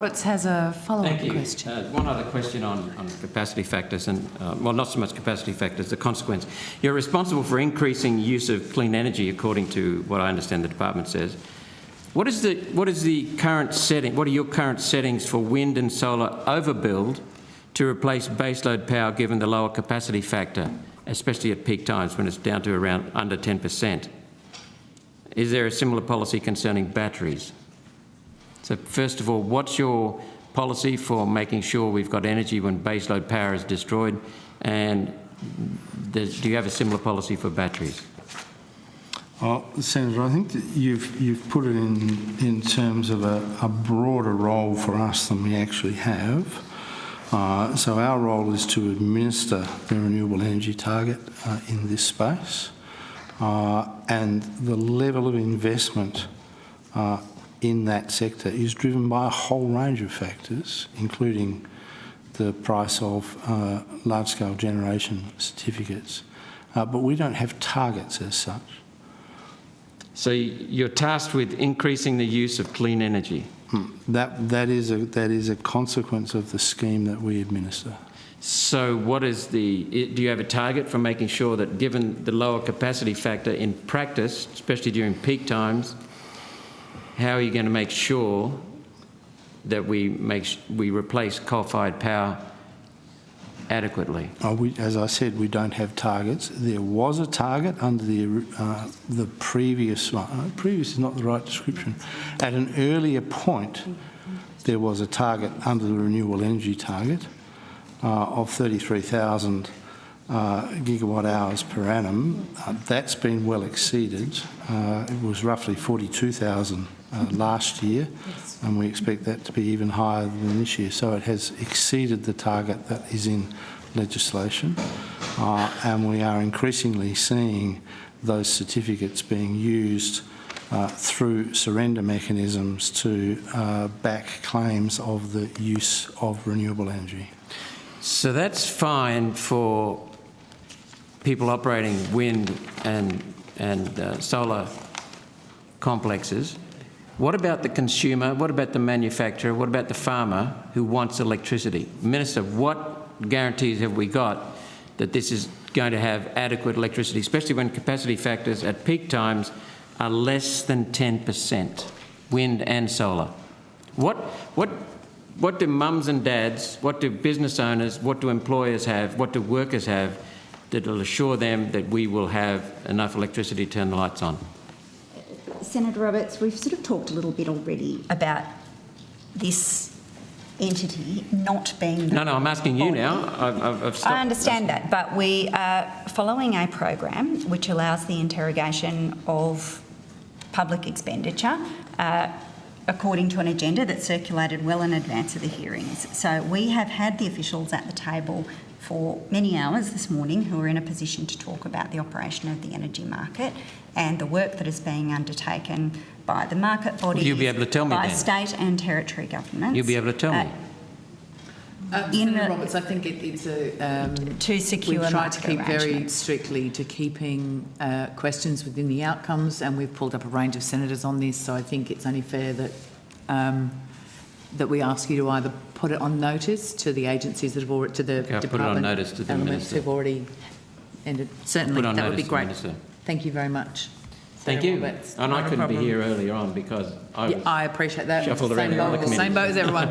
Roberts has a follow-up question. One other question on capacity factors and, well, not so much capacity factors, the consequence. You're responsible for increasing use of clean energy, according to what I understand the department says. What is the current setting? What are your current settings for wind and solar overbuild to replace baseload power, given the lower capacity factor, especially at peak times when it's down to around under 10%? Is there a similar policy concerning batteries? So first of all, what's your policy for making sure we've got energy when baseload power is destroyed? And do you have a similar policy for batteries? Senator, I think that you've put it in terms of a broader role for us than we actually have. So our role is to administer the renewable energy target in this space, and the level of investment in that sector is driven by a whole range of factors, including the price of large-scale generation certificates. But we don't have targets as such. So you're tasked with increasing the use of clean energy? That is a consequence of the scheme that we administer. So what is do you have a target for making sure that, given the lower capacity factor in practice, especially during peak times, how are you going to make sure that we replace coal-fired power adequately? As I said, we don't have targets. There was a target under the previous one. Previous is not the right description. At an earlier point, there was a target under the renewable energy target of 33,000 gigawatt hours per annum. That's been well exceeded. It was roughly 42,000 last year, and we expect that to be even higher than this year. So it has exceeded the target that is in legislation, and we are increasingly seeing those certificates being used through surrender mechanisms to back claims of the use of renewable energy. So that's fine for people operating wind and solar complexes. What about the consumer? What about the manufacturer? What about the farmer who wants electricity? Minister, what guarantees have we got that this is going to have adequate electricity, especially when capacity factors at peak times are less than 10%, wind and solar? What do mums and dads, what do business owners, what do employers have, what do workers have that will assure them that we will have enough electricity to turn the lights on? Senator Roberts, we've sort of talked a little bit already about this entity not being... No, I'm asking you now. I've stopped. I understand that, but we are following a program which allows the interrogation of public expenditure according to an agenda that circulated well in advance of the hearings. So we have had the officials at the table for many hours this morning who are in a position to talk about the operation of the energy market and the work that is being undertaken by the market bodies, you'll be able to tell me by then. State and territory governments. You'll be able to tell me. Senator Roberts, I think it's to secure we've tried to keep very arrangements. strictly to keeping questions within the outcomes, and we've pulled up a range of senators on this, so I think it's only fair that that we ask you to either put it on notice to the agencies that have already, to the department put it on notice to the elements minister who've already ended. Certainly, Put on that would be notice to the great. minister. Thank you very much. Thank Senator you. Roberts. And I Not a couldn't be problem. here earlier on because I was I appreciate that. shuffled around in other committees. Same boat as everyone.